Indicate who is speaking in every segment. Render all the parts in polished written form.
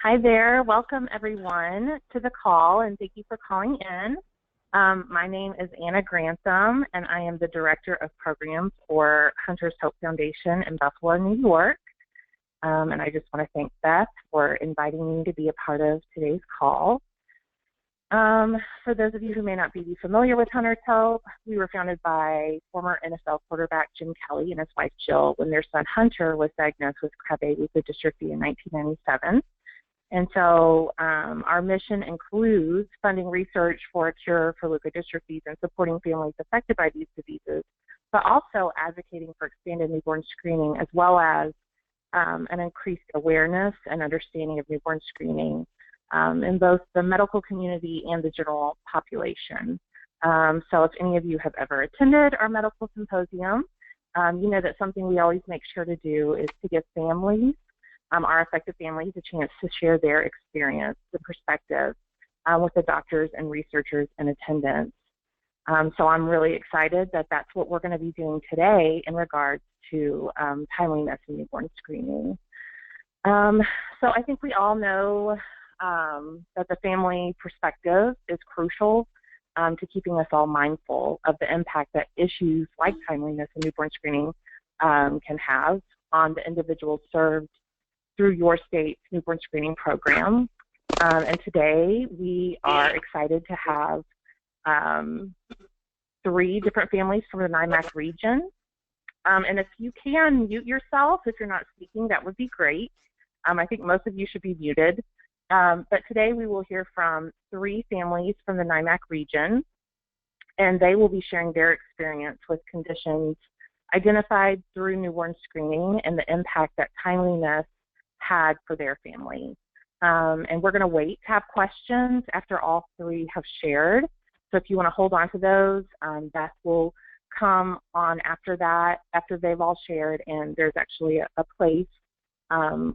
Speaker 1: Hi there. Welcome, everyone, to the call, and thank you for calling in. My name is Anna Grantham, and I am the Director of Programs for Hunter's Hope Foundation in Buffalo, New York. And I just want to thank Beth for inviting me to be a part of today's call. For those of you who may not be familiar with Hunter's Hope, we were founded by former NFL quarterback Jim Kelly and his wife Jill when their son Hunter was diagnosed with Krabbe leukodystrophy in 1997. And so our mission includes funding research for a cure for leukodystrophies and supporting families affected by these diseases, but also advocating for expanded newborn screening as well as an increased awareness and understanding of newborn screening in both the medical community and the general population. So if any of you have ever attended our medical symposium, you know that something we always make sure to do is to give families, our affected families, a chance to share their experience, the perspective with the doctors and researchers in attendance. So I'm really excited that that's what we're going to be doing today in regards to timeliness in newborn screening. So I think we all know that the family perspective is crucial to keeping us all mindful of the impact that issues like timeliness in newborn screening can have on the individuals served through your state's newborn screening program. And today we are excited to have 3 different families from the NIMAC region. And if you can mute yourself, if you're not speaking, that would be great. I think most of you should be muted. But today we will hear from 3 families from the NIMAC region, and they will be sharing their experience with conditions identified through newborn screening and the impact that timeliness had for their family. And we're going to wait to have questions after all 3 have shared. So if you want to hold on to those, Beth will come on after that, after they've all shared, and there's actually a place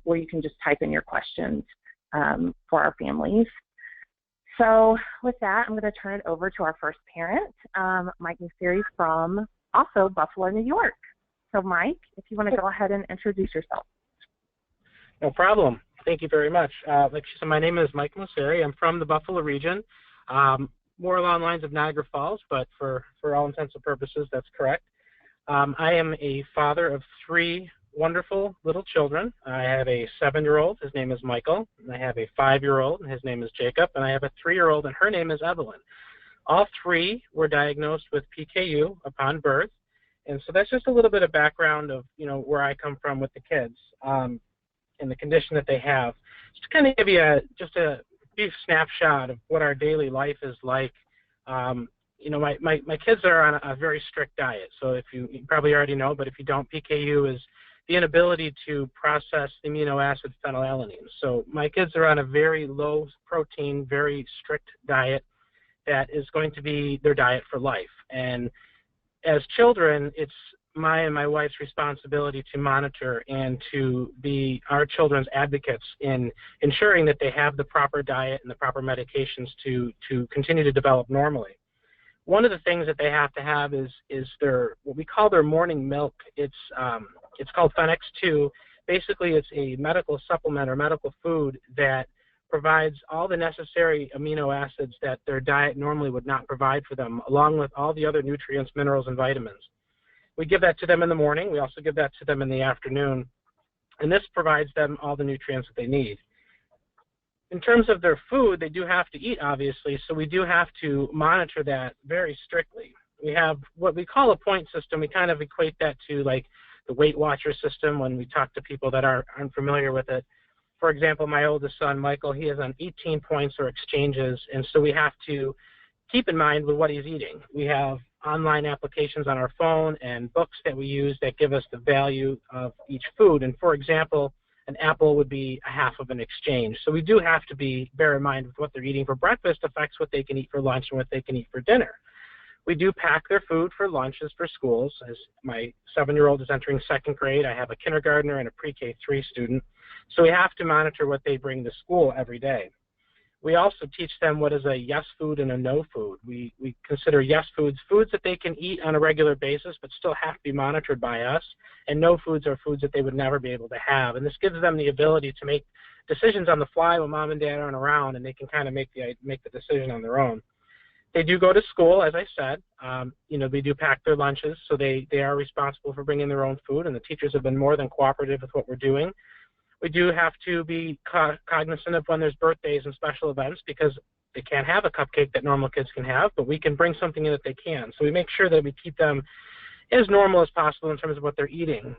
Speaker 1: where you can just type in your questions for our families. So with that, I'm going to turn it over to our first parent, Mike Museri from also Buffalo, New York. So Mike, if you want to go ahead and introduce yourself.
Speaker 2: No problem. Thank you very much. Like she said, my name is Mike Museri. I'm from the Buffalo region, more along the lines of Niagara Falls, but for all intents and purposes, that's correct. I am a father of 3 wonderful little children. I have a 7-year-old. His name is Michael. And I have a 5-year-old, and his name is Jacob. And I have a 3-year-old, and her name is Evelyn. All 3 were diagnosed with PKU upon birth. And so that's just a little bit of background of, where I come from with the kids. And the condition that they have. Just to kind of give you just a brief snapshot of what our daily life is like. My kids are on a very strict diet. So if you probably already know, but if you don't, PKU is the inability to process the amino acid phenylalanine. So my kids are on a very low protein, very strict diet that is going to be their diet for life. And as children, it's my and my wife's responsibility to monitor and to be our children's advocates in ensuring that they have the proper diet and the proper medications to continue to develop normally. One of the things that they have to have is their what we call their morning milk. It's called Phenex 2. Basically, it's a medical supplement or medical food that provides all the necessary amino acids that their diet normally would not provide for them, along with all the other nutrients, minerals, and vitamins. We give that to them in the morning. We also give that to them in the afternoon. And this provides them all the nutrients that they need. In terms of their food, they do have to eat, obviously, so we do have to monitor that very strictly. We have what we call a point system. We kind of equate that to like the Weight Watcher system when we talk to people that aren't familiar with it. For example, my oldest son, Michael, he is on 18 points or exchanges, and so we have to keep in mind with what he's eating. We have online applications on our phone and books that we use that give us the value of each food. And for example, an apple would be a half of an exchange. So we do have to bear in mind what they're eating for breakfast affects what they can eat for lunch and what they can eat for dinner. We do pack their food for lunches for schools. As my 7-year-old is entering 2nd grade, I have a kindergartner and a pre-K3 student. So we have to monitor what they bring to school every day. We also teach them what is a yes food and a no food. We consider yes foods that they can eat on a regular basis but still have to be monitored by us, and no foods are foods that they would never be able to have. And this gives them the ability to make decisions on the fly when mom and dad aren't around, and they can kind of make the decision on their own. They do go to school, as I said. They do pack their lunches, so they are responsible for bringing their own food, and the teachers have been more than cooperative with what we're doing. We do have to be cognizant of when there's birthdays and special events, because they can't have a cupcake that normal kids can have, but we can bring something in that they can. So we make sure that we keep them as normal as possible in terms of what they're eating.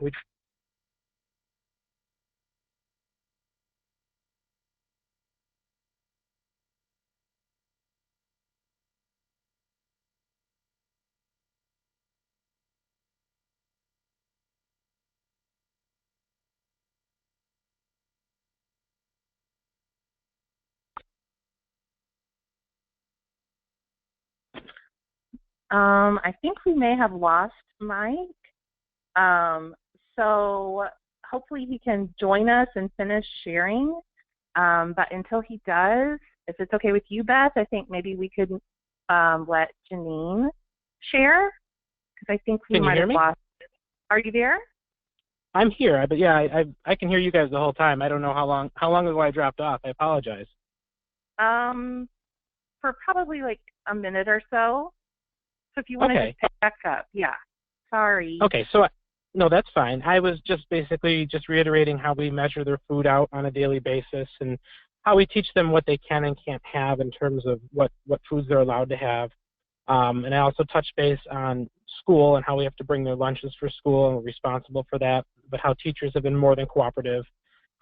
Speaker 1: I think we may have lost Mike. So hopefully he can join us and finish sharing. But until he does, if it's okay with you, Beth, I think maybe we could let Janine share, because I think we might have lost. Are you there?
Speaker 2: I'm here, but yeah, I can hear you guys the whole time. I don't know how long ago I dropped off. I apologize.
Speaker 1: For probably like a minute or so. So if you want to just pick back up, yeah. Sorry.
Speaker 2: Okay, so no, that's fine. I was just basically reiterating how we measure their food out on a daily basis and how we teach them what they can and can't have in terms of what foods they're allowed to have. And I also touched base on school and how we have to bring their lunches for school, and we're responsible for that, but how teachers have been more than cooperative.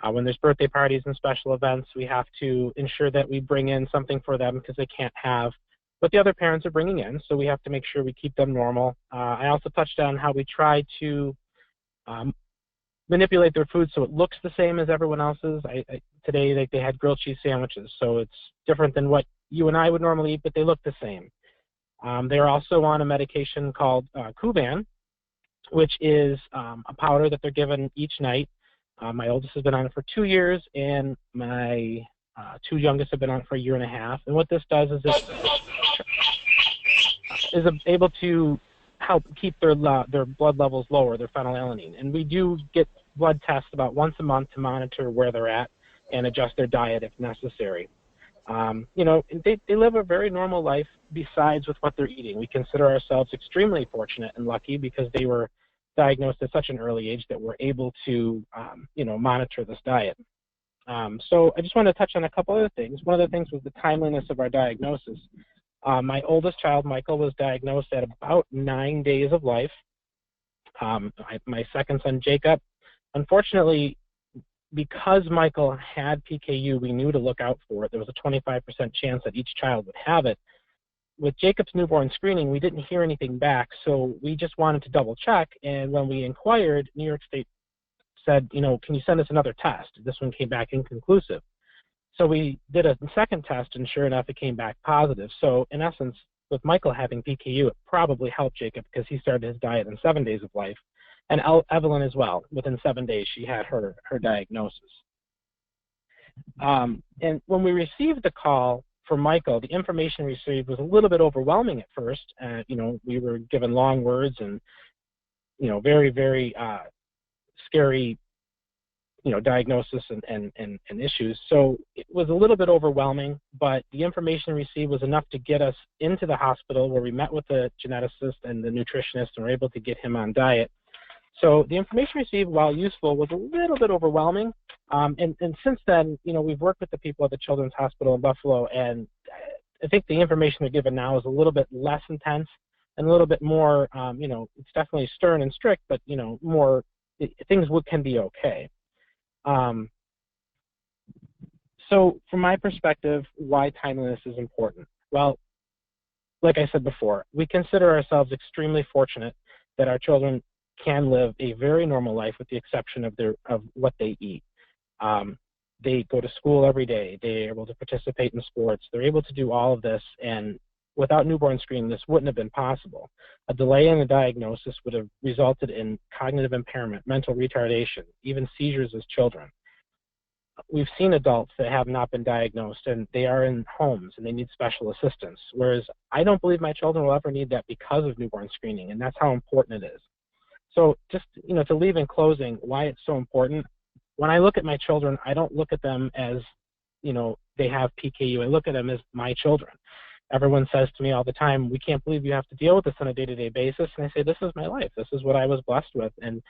Speaker 2: When there's birthday parties and special events, we have to ensure that we bring in something for them because they can't have what the other parents are bringing in, so we have to make sure we keep them normal. I also touched on how we try to manipulate their food so it looks the same as everyone else's. Today they had grilled cheese sandwiches, so it's different than what you and I would normally eat, but they look the same. They're also on a medication called Kuvan, which is a powder that they're given each night. My oldest has been on it for 2 years, and my two youngest have been on it for 1.5 years. And what this does is is able to help keep their blood levels lower, their phenylalanine. And we do get blood tests about once a month to monitor where they're at and adjust their diet if necessary. They live a very normal life besides with what they're eating. We consider ourselves extremely fortunate and lucky because they were diagnosed at such an early age that we're able to, monitor this diet. So I just want to touch on a couple other things. One of the things was the timeliness of our diagnosis. My oldest child, Michael, was diagnosed at about 9 days of life. My second son, Jacob, unfortunately, because Michael had PKU, we knew to look out for it. There was a 25% chance that each child would have it. With Jacob's newborn screening, we didn't hear anything back, so we just wanted to double check. And when we inquired, New York State said, can you send us another test? This one came back inconclusive. So we did a second test, and sure enough, it came back positive. So in essence, with Michael having PKU, it probably helped Jacob because he started his diet in 7 days of life. And Evelyn as well. Within 7 days, she had her diagnosis. And when we received the call for Michael, the information received was a little bit overwhelming at first. We were given long words and, very, very scary, diagnosis and issues. So it was a little bit overwhelming, but the information received was enough to get us into the hospital where we met with the geneticist and the nutritionist and were able to get him on diet. So the information received, while useful, was a little bit overwhelming. And since then, we've worked with the people at the Children's Hospital in Buffalo, and I think the information they're given now is a little bit less intense and a little bit more, it's definitely stern and strict, but, more, things can be okay. So from my perspective, why timeliness is important? Well, like I said before, we consider ourselves extremely fortunate that our children can live a very normal life with the exception of what they eat. They go to school every day. They're able to participate in sports. They're able to do all of this, and without newborn screening, this wouldn't have been possible. A delay in the diagnosis would have resulted in cognitive impairment, mental retardation, even seizures as children. We've seen adults that have not been diagnosed, and they are in homes, and they need special assistance, whereas I don't believe my children will ever need that because of newborn screening, and that's how important it is. So just, to leave in closing, why it's so important, when I look at my children, I don't look at them as, they have PKU. I look at them as my children. Everyone says to me all the time, we can't believe you have to deal with this on a day-to-day basis. And I say, this is my life. This is what I was blessed with. And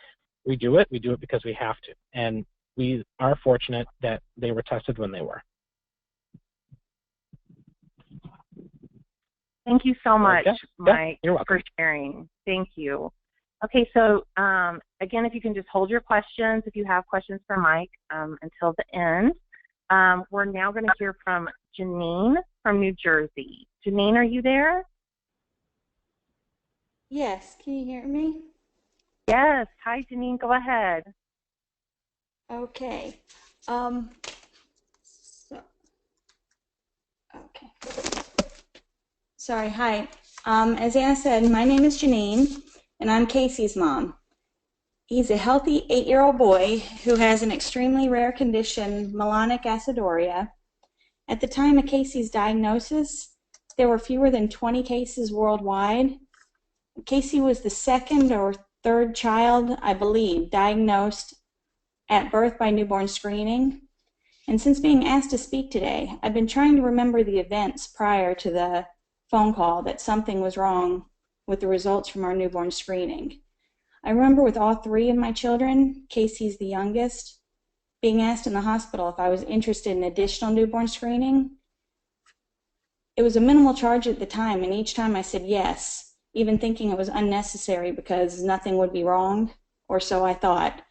Speaker 2: we do it. We do it because we have to. And we are fortunate that they were tested when they were.
Speaker 1: Thank you so much,
Speaker 2: Okay.
Speaker 1: Mike,
Speaker 2: You're welcome.
Speaker 1: for sharing. Thank you. Okay, so again, if you can just hold your questions, if you have questions for Mike until the end. We're now going to hear from Janine from New Jersey. Janine, are you there?
Speaker 3: Yes, can you hear me?
Speaker 1: Yes. Hi, Janine. Go ahead.
Speaker 3: Okay. Sorry, hi. As Anna said, my name is Janine, and I'm Casey's mom. He's a healthy 8-year-old boy who has an extremely rare condition, melanic aciduria. At the time of Casey's diagnosis, there were fewer than 20 cases worldwide. Casey was the second or third child, I believe, diagnosed at birth by newborn screening. And since being asked to speak today, I've been trying to remember the events prior to the phone call that something was wrong with the results from our newborn screening. I remember with all 3 of my children, Casey's the youngest, being asked in the hospital if I was interested in additional newborn screening. It was a minimal charge at the time, and each time I said yes, even thinking it was unnecessary because nothing would be wrong, or so I thought.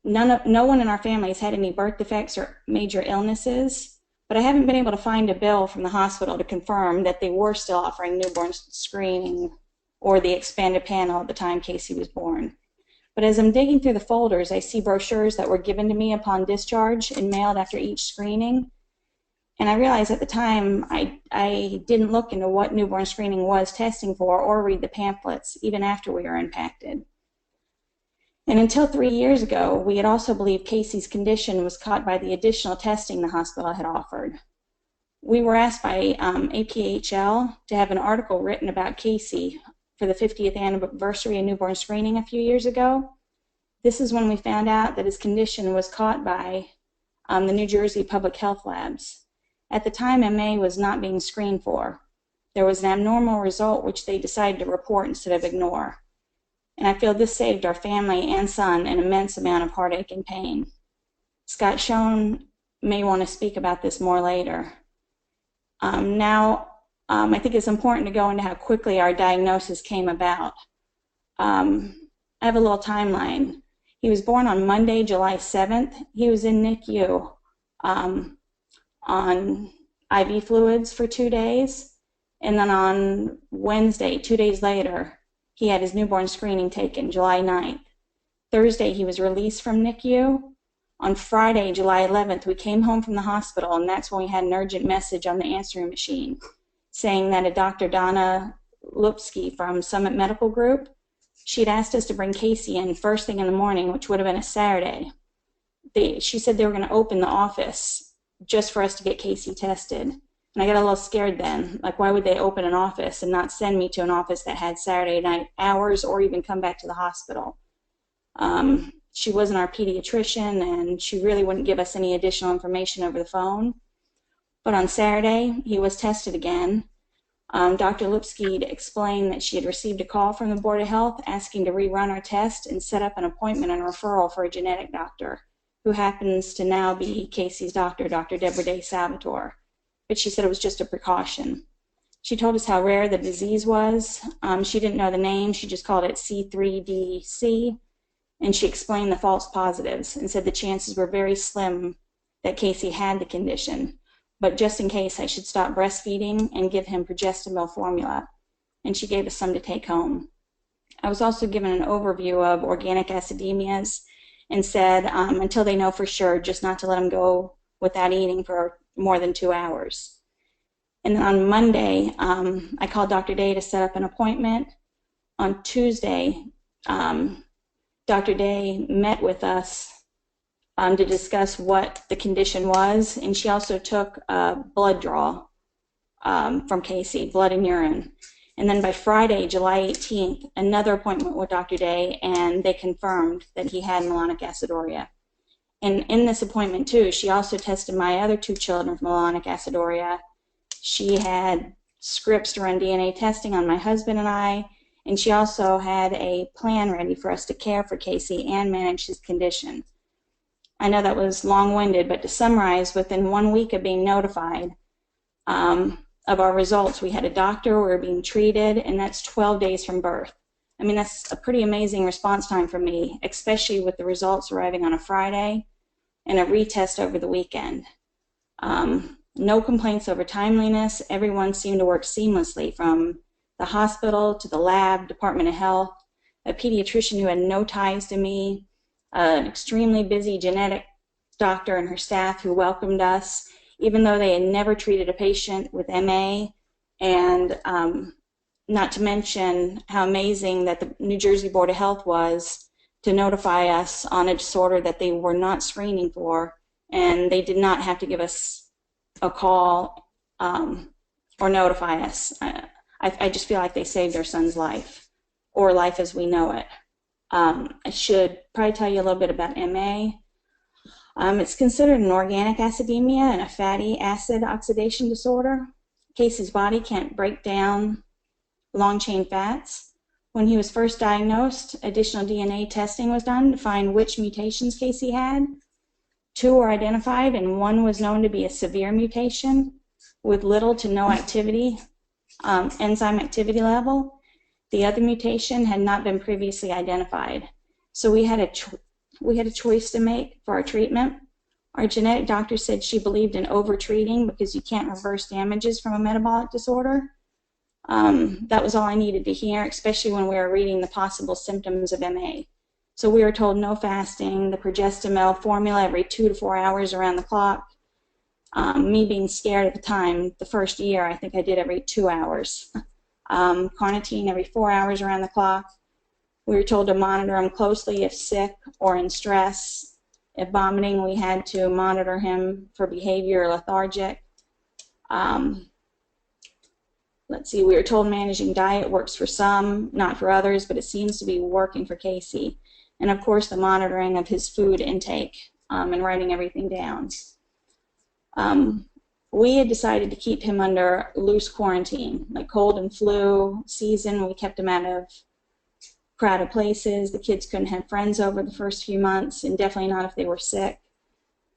Speaker 3: No one in our family has had any birth defects or major illnesses, but I haven't been able to find a bill from the hospital to confirm that they were still offering newborn screening or the expanded panel at the time Casey was born. But as I'm digging through the folders, I see brochures that were given to me upon discharge and mailed after each screening. And I realized at the time I didn't look into what newborn screening was testing for or read the pamphlets, even after we were impacted. And until 3 years ago, we had also believed Casey's condition was caught by the additional testing the hospital had offered. We were asked by APHL to have an article written about Casey for the 50th anniversary of newborn screening a few years ago. This is when we found out that his condition was caught by the New Jersey Public Health Labs. At the time, MA was not being screened for. There was an abnormal result which they decided to report instead of ignore. And I feel this saved our family and son an immense amount of heartache and pain. Scott Schoen may want to speak about this more later. I think it's important to go into how quickly our diagnosis came about. I have a little timeline. He was born on Monday, July 7th. He was in NICU on IV fluids for 2 days. And then on Wednesday, 2 days later, he had his newborn screening taken, July 9th. Thursday, he was released from NICU. On Friday, July 11th, we came home from the hospital, and that's when we had an urgent message on the answering machine saying that a Dr. Donna Lupsky from Summit Medical Group, she'd asked us to bring Casey in first thing in the morning, which would have been a Saturday. She said they were going to open the office just for us to get Casey tested. And I got a little scared then. Like, why would they open an office and not send me to an office that had Saturday night hours or even come back to the hospital? She wasn't our pediatrician, and she really wouldn't give us any additional information over the phone. But on Saturday, he was tested again. Dr. Lipsky explained that she had received a call from the Board of Health asking to rerun our test and set up an appointment and referral for a genetic doctor, who happens to now be Casey's doctor, Dr. Deborah Day Salvatore. But she said it was just a precaution. She told us how rare the disease was. She didn't know the name. She just called it C3DC. And she explained the false positives and said the chances were very slim that Casey had the condition. But just in case, I should stop breastfeeding and give him progestin formula. And she gave us some to take home. I was also given an overview of organic acidemias and said until they know for sure, just not to let him go without eating for more than 2 hours. And then on Monday, I called Dr. Day to set up an appointment. On Tuesday, Dr. Day met with us to discuss what the condition was, and she also took a blood draw from Casey, blood and urine. And then by Friday, July 18th, another appointment with Dr. Day, and they confirmed that he had melanic aciduria. And in this appointment too, she also tested my other 2 children for melanic aciduria. She had scripts to run DNA testing on my husband and I, and she also had a plan ready for us to care for Casey and manage his condition. I know that was long-winded, but to summarize, within 1 week of being notified of our results, we had a doctor, we were being treated, and that's 12 days from birth. I mean, that's a pretty amazing response time for me, especially with the results arriving on a Friday and a retest over the weekend. No complaints over timeliness. Everyone seemed to work seamlessly, from the hospital to the lab, Department of Health, a pediatrician who had no ties to me, an extremely busy genetic doctor and her staff who welcomed us, even though they had never treated a patient with MA, and not to mention how amazing that the New Jersey Board of Health was to notify us on a disorder that they were not screening for, and they did not have to give us a call or notify us. I just feel like they saved our son's life, or life as we know it. I should probably tell you a little bit about MA. It's considered an organic acidemia and a fatty acid oxidation disorder. Casey's body can't break down long-chain fats. When he was first diagnosed, additional DNA testing was done to find which mutations Casey had. 2 were identified, and 1 was known to be a severe mutation with little to no activity, enzyme activity level. The other mutation had not been previously identified. So we had a choice to make for our treatment. Our genetic doctor said she believed in over-treating because you can't reverse damages from a metabolic disorder. That was all I needed to hear, especially when we were reading the possible symptoms of MA. So we were told no fasting, the progestamel formula every 2 to 4 hours around the clock. Me being scared at the time, the first year, I think I did every 2 hours. Carnitine every 4 hours around the clock. We were told to monitor him closely if sick or in stress. If vomiting, we had to monitor him for behavior or lethargic. Let's see, we were told managing diet works for some, not for others, but it seems to be working for Casey. And of course, the monitoring of his food intake and writing everything down. We had decided to keep him under loose quarantine, like cold and flu season. We kept him out of crowded places. The kids couldn't have friends over the first few months, and definitely not if they were sick.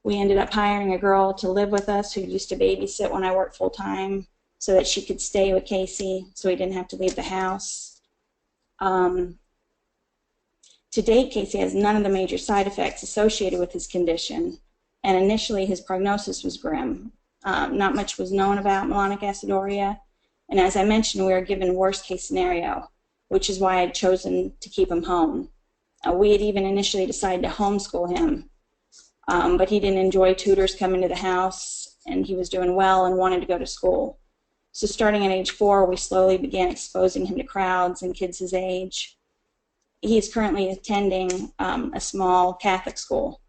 Speaker 3: We ended up hiring a girl to live with us who used to babysit when I worked full-time, so that she could stay with Casey so he didn't have to leave the house. To date, Casey has none of the major side effects associated with his condition, and initially his prognosis was grim. Not much was known about melanic aciduria, and as I mentioned, we were given worst case scenario, which is why I'd chosen to keep him home. We had even initially decided to homeschool him, but he didn't enjoy tutors coming to the house, and he was doing well and wanted to go to school. So starting at age 4, we slowly began exposing him to crowds and kids his age. He's currently attending a small Catholic school.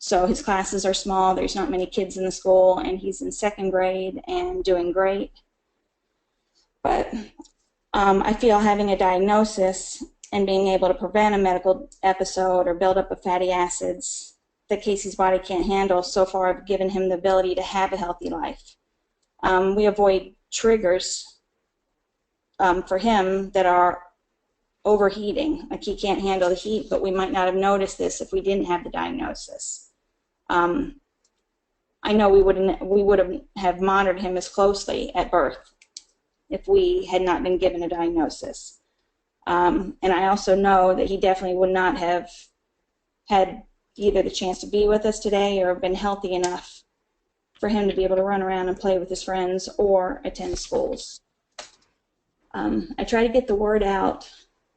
Speaker 3: So his classes are small, there's not many kids in the school, and he's in 2nd grade and doing great. But I feel having a diagnosis and being able to prevent a medical episode or build up of fatty acids that Casey's body can't handle, so far have given him the ability to have a healthy life. We avoid triggers for him that are overheating, like he can't handle the heat, but we might not have noticed this if we didn't have the diagnosis. I know we would have monitored him as closely at birth if we had not been given a diagnosis. And I also know that he definitely would not have had either the chance to be with us today or been healthy enough for him to be able to run around and play with his friends or attend schools. I try to get the word out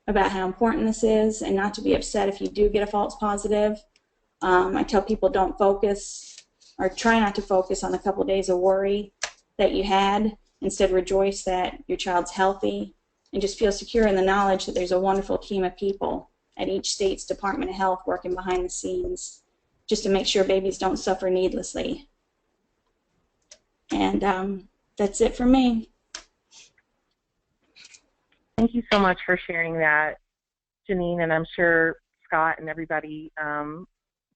Speaker 3: about how important this is and not to be upset if you do get a false positive. I tell people don't focus or try not to focus on a couple of days of worry that you had. Instead, rejoice that your child's healthy and just feel secure in the knowledge that there's a wonderful team of people at each state's Department of Health working behind the scenes just to make sure babies don't suffer needlessly. And that's it for me.
Speaker 1: Thank you so much for sharing that, Janine, and I'm sure Scott and everybody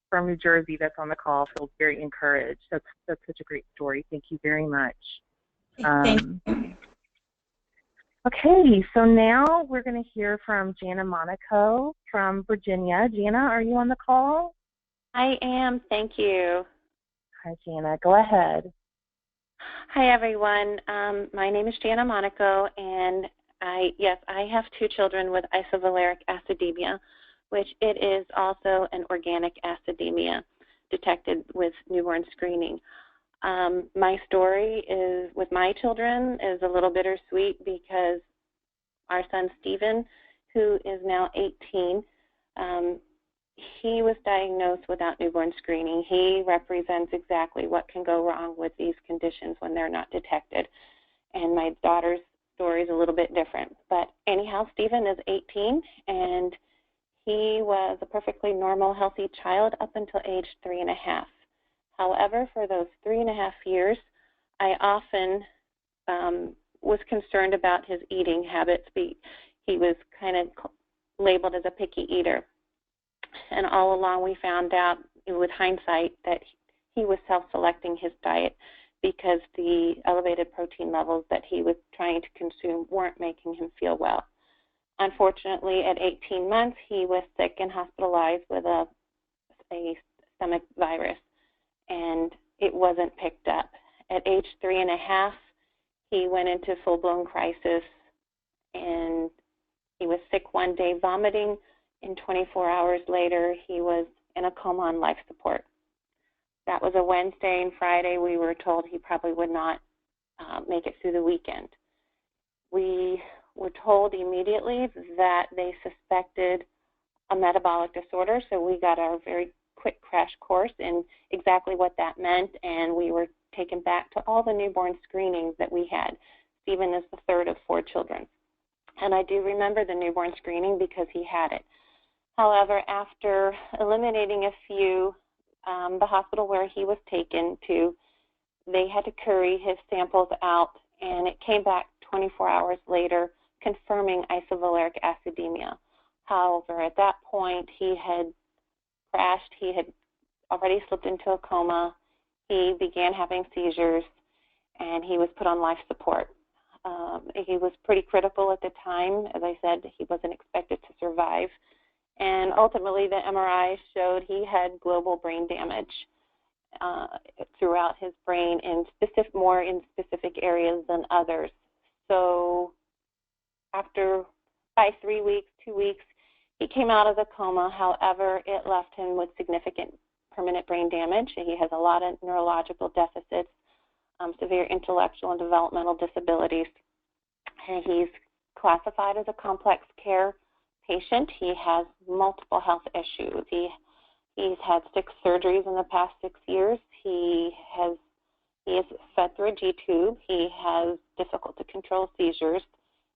Speaker 1: from New Jersey that's on the call feels very encouraged. That's such a great story. Thank you very much.
Speaker 3: Thank you.
Speaker 1: Okay, so now we're going to hear from Jana Monaco from Virginia. Jana, are you on the call?
Speaker 4: I am, thank you.
Speaker 1: Hi, Jana. Go ahead.
Speaker 4: Hi, everyone. My name is Jana Monaco, and I have 2 children with isovaleric acidemia, which it is also an organic acidemia detected with newborn screening. My story is with my children is a little bittersweet because our son Stephen, who is now 18, he was diagnosed without newborn screening. He represents exactly what can go wrong with these conditions when they're not detected. And my daughter's story is a little bit different. But anyhow, Stephen is 18, and he was a perfectly normal, healthy child up until age 3.5. However, for those 3.5 years, I often was concerned about his eating habits. He was kind of labeled as a picky eater. And all along we found out with hindsight that he was self-selecting his diet because the elevated protein levels that he was trying to consume weren't making him feel well. Unfortunately, at 18 months, he was sick and hospitalized with a stomach virus, and it wasn't picked up. At age 3.5, he went into full-blown crisis, and he was sick one day, vomiting, and 24 hours later, he was in a coma on life support. That was a Wednesday, and Friday we were told he probably would not make it through the weekend. We were told immediately that they suspected a metabolic disorder, so we got our very quick crash course in exactly what that meant, and we were taken back to all the newborn screenings that we had. Stephen is the 3rd of 4 children. And I do remember the newborn screening because he had it. However, after eliminating a few, the hospital where he was taken to, they had to curry his samples out, and it came back 24 hours later confirming isovaleric acidemia. However, at that point, he had crashed. He had already slipped into a coma. He began having seizures, and he was put on life support. He was pretty critical at the time. As I said, he wasn't expected to survive. And ultimately, the MRI showed he had global brain damage throughout his brain, more in specific areas than others. So by 3 weeks, 2 weeks, he came out of the coma. However, it left him with significant permanent brain damage. He has a lot of neurological deficits, severe intellectual and developmental disabilities. And he's classified as a complex care patient. He has multiple health issues. He's had 6 surgeries in the past 6 years. He is fed through a G-tube. He has difficult to control seizures.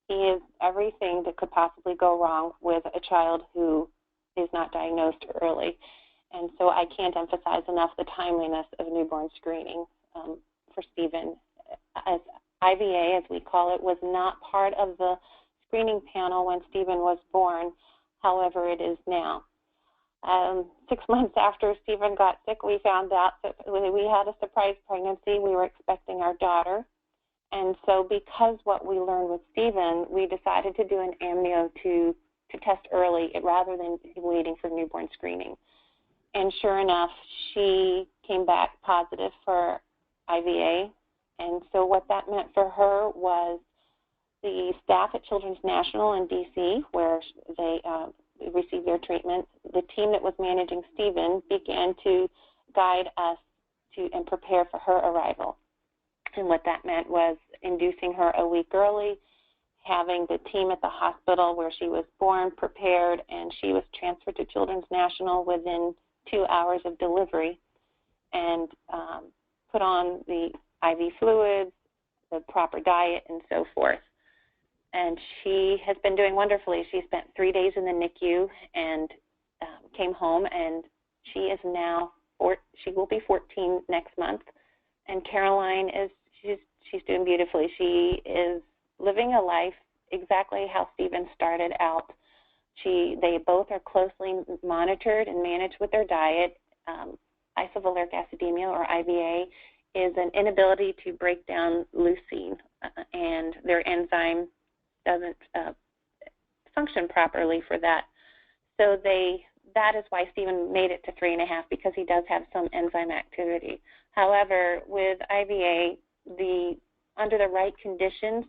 Speaker 4: He is everything that could possibly go wrong with a child who is not diagnosed early. And so I can't emphasize enough the timeliness of newborn screening for Stephen. As IVA, as we call it, was not part of the screening panel when Stephen was born. However, it is now. 6 months after Stephen got sick, we found out that we had a surprise pregnancy. We were expecting our daughter. And so because what we learned with Stephen, we decided to do an amnio to test early rather than waiting for newborn screening. And sure enough, she came back positive for IVA. And so what that meant for her was the staff at Children's National in D.C., where they received their treatment, the team that was managing Stephen began to guide us and prepare for her arrival. And what that meant was inducing her a week early, having the team at the hospital where she was born prepared, and she was transferred to Children's National within 2 hours of delivery and put on the IV fluids, the proper diet, and so forth. And she has been doing wonderfully. She spent 3 days in the NICU and came home, and she is now, she will be 14 next month. And Caroline she's doing beautifully. She is living a life exactly how Stephen started out. They both are closely monitored and managed with their diet. isovaleric acidemia, or IVA, is an inability to break down leucine, and their enzyme doesn't function properly for that. So that is why Stephen made it to 3.5, because he does have some enzyme activity. However, with IVA, under the right conditions,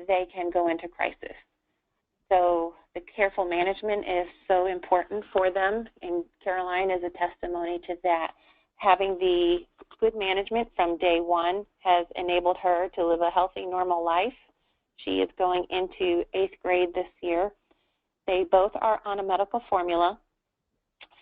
Speaker 4: they can go into crisis. So the careful management is so important for them, and Caroline is a testimony to that. Having the good management from day one has enabled her to live a healthy, normal life. She is going into 8th grade this year. They both are on a medical formula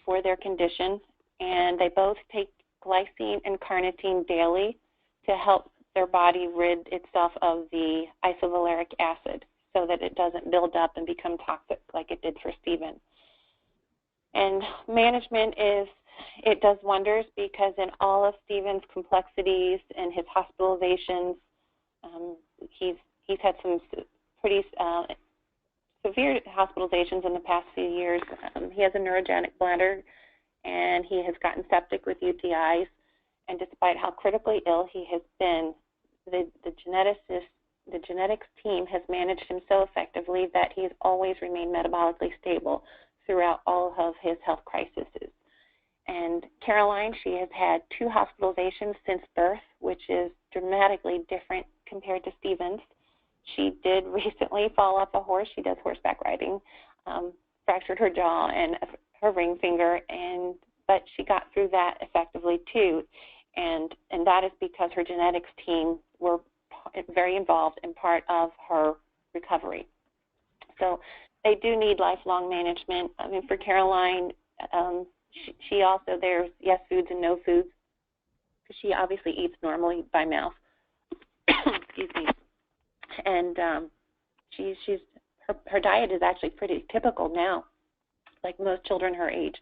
Speaker 4: for their condition, and they both take glycine and carnitine daily to help their body rid itself of the isovaleric acid so that it doesn't build up and become toxic like it did for Stephen. And management it does wonders, because in all of Stephen's complexities and his hospitalizations, he's had some pretty severe hospitalizations in the past few years. He has a neurogenic bladder, and he has gotten septic with UTIs. And despite how critically ill he has been, the genetics team has managed him so effectively that he's always remained metabolically stable throughout all of his health crises. And Caroline, she has had 2 hospitalizations since birth, which is dramatically different compared to Stephen's. She did recently fall off a horse. She does horseback riding, fractured her jaw and her ring finger, but she got through that effectively too. And that is because her genetics team were very involved in part of her recovery. So they do need lifelong management. I mean, for Caroline, she also, there's yes foods and no foods, because she obviously eats normally by mouth. Excuse me. And her diet is actually pretty typical now, like most children her age.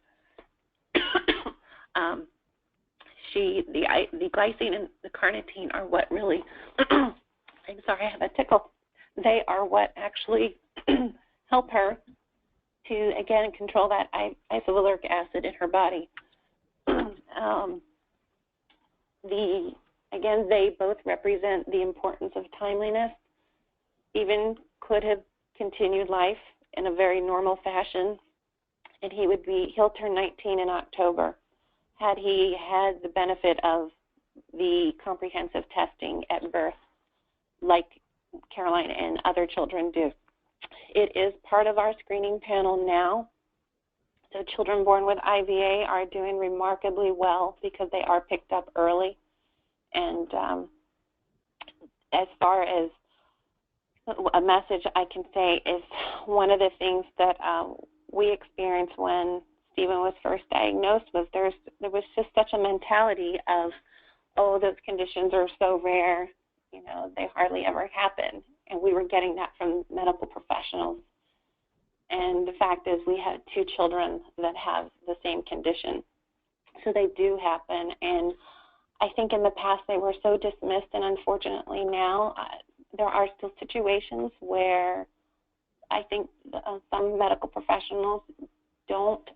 Speaker 4: The glycine and the carnitine are what really, I'm sorry, I have a tickle. They are what actually help her to, again, control that isovaleric acid in her body. Again, they both represent the importance of timeliness. Stephen could have continued life in a very normal fashion, and he'll turn 19 in October, had he had the benefit of the comprehensive testing at birth, like Caroline and other children do. It is part of our screening panel now. So children born with IVA are doing remarkably well because they are picked up early. And as far as a message I can say is, one of the things that we experienced when Stephen was first diagnosed was there was just such a mentality of, oh, those conditions are so rare, they hardly ever happen. And we were getting that from medical professionals. And the fact is, we had 2 children that have the same condition. So they do happen. And I think in the past they were so dismissed, and unfortunately now there are still situations where I think some medical professionals don't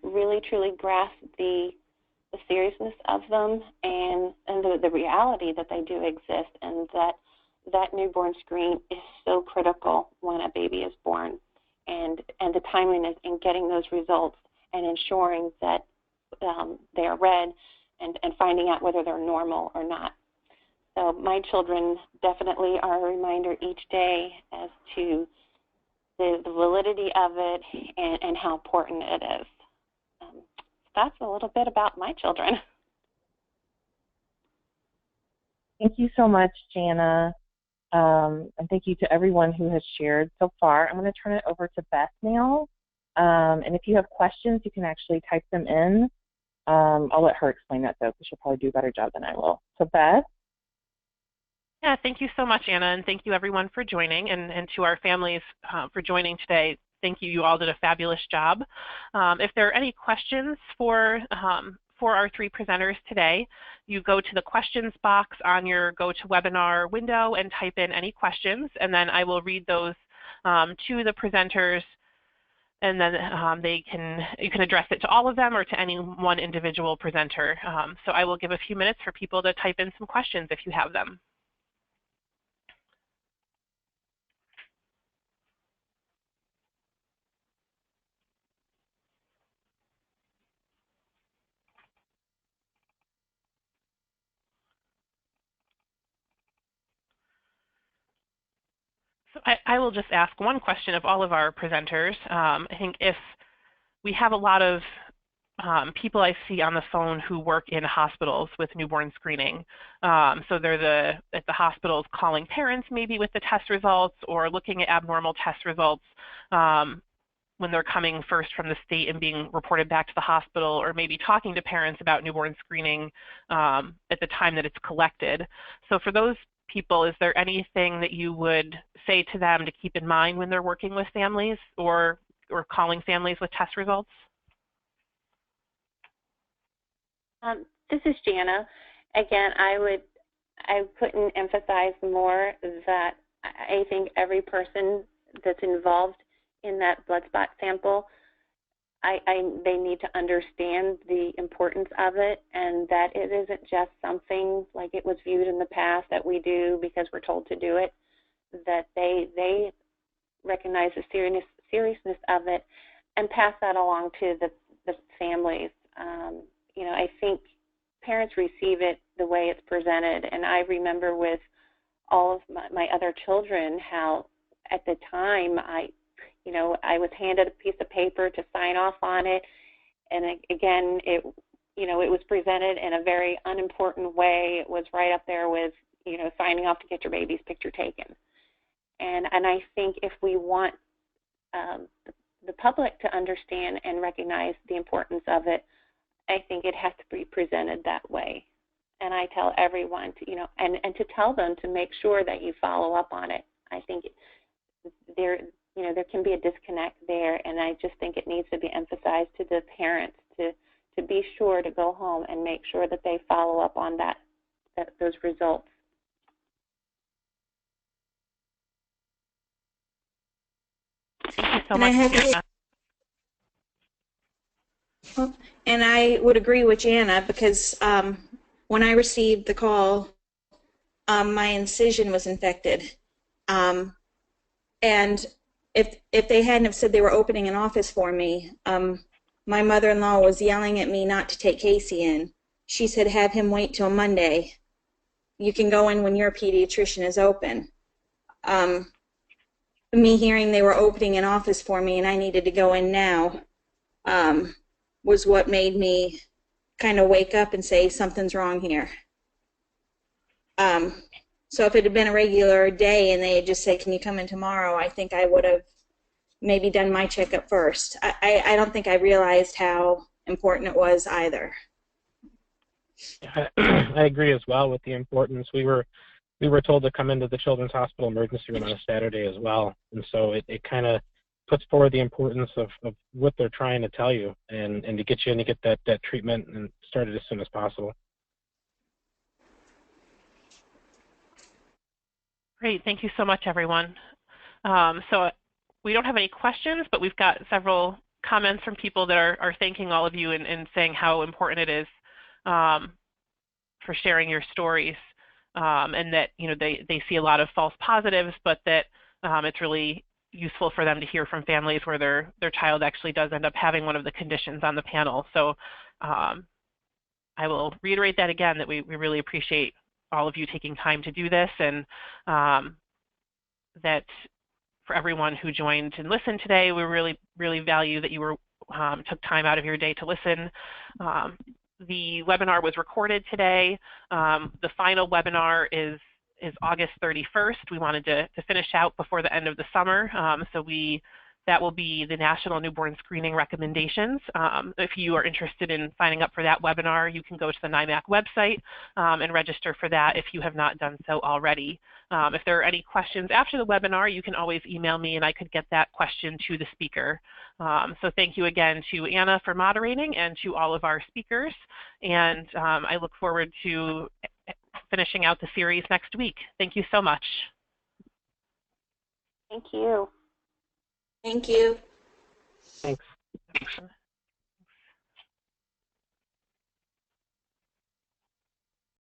Speaker 4: really truly grasp the seriousness of them and the reality that they do exist, and that newborn screen is so critical when a baby is born, and the timeliness in getting those results and ensuring that they are read and finding out whether they're normal or not. So my children definitely are a reminder each day as to the validity of it and how important it is. That's a little bit about my children.
Speaker 1: Thank you so much, Jana. And thank you to everyone who has shared so far. I'm going to turn it over to Beth now. And if you have questions, you can actually type them in. I'll let her explain that, though, because she'll probably do a better job than I will. So, Beth?
Speaker 5: Yeah, thank you so much, Anna, and thank you, everyone, for joining, and to our families for joining today. Thank you. You all did a fabulous job. If there are any questions for our 3 presenters today, you go to the questions box on your GoToWebinar window and type in any questions, and then I will read those to the presenters and then you can address it to all of them or to any one individual presenter. So I will give a few minutes for people to type in some questions if you have them. So I will just ask one question of all of our presenters. I think if we have a lot of people I see on the phone who work in hospitals with newborn screening. So they're at the hospitals calling parents maybe with the test results or looking at abnormal test results when they're coming first from the state and being reported back to the hospital, or maybe talking to parents about newborn screening at the time that it's collected. So for those people, is there anything that you would say to them to keep in mind when they're working with families or calling families with test results?
Speaker 4: This is Jana. Again, I couldn't emphasize more that I think every person that's involved in that blood spot sample, they need to understand the importance of it, and that it isn't just something like it was viewed in the past that we do because we're told to do it, that they recognize the seriousness of it and pass that along to the families. You know, I think parents receive it the way it's presented, and I remember with all of my other children how at the time I was handed a piece of paper to sign off on it, and again, it was presented in a very unimportant way. It was right up there with, signing off to get your baby's picture taken. And I think if we want the public to understand and recognize the importance of it, I think it has to be presented that way. And I tell everyone to, and to tell them to make sure that you follow up on it. I think there can be a disconnect there, and I just think it needs to be emphasized to the parents to be sure to go home and make sure that they follow up on those results.
Speaker 5: Thank you so much.
Speaker 3: And I would agree with Jana because when I received the call, my incision was infected. And if they hadn't have said they were opening an office for me, my mother-in-law was yelling at me not to take Casey in. She said, have him wait till Monday. You can go in when your pediatrician is open. Me hearing they were opening an office for me and I needed to go in now was what made me kind of wake up and say something's wrong here. So if it had been a regular day and they had just said, can you come in tomorrow, I think I would have maybe done my checkup first. I don't think I realized how important it was either.
Speaker 2: I agree as well with the importance. We were told to come into the Children's Hospital emergency room on a Saturday as well, and so it kind of puts forward the importance of what they're trying to tell you and to get you in to get that treatment and started as soon as possible.
Speaker 5: Great, thank you so much, everyone. So we don't have any questions, but we've got several comments from people that are thanking all of you and saying how important it is for sharing your stories, and that they see a lot of false positives, but that it's really useful for them to hear from families where their child actually does end up having one of the conditions on the panel. So I will reiterate that again, that we really appreciate all of you taking time to do this, and that for everyone who joined and listened today, we really, really value that you took time out of your day to listen. The webinar was recorded today. The final webinar is August 31st. We wanted to finish out before the end of the summer, so that will be the National Newborn Screening Recommendations. If you are interested in signing up for that webinar, you can go to the NIMAC website and register for that if you have not done so already. If there are any questions after the webinar, you can always email me and I could get that question to the speaker. So thank you again to Anna for moderating and to all of our speakers. And I look forward to finishing out the series next week. Thank you so much.
Speaker 4: Thank you.
Speaker 3: Thank you.
Speaker 2: Thanks.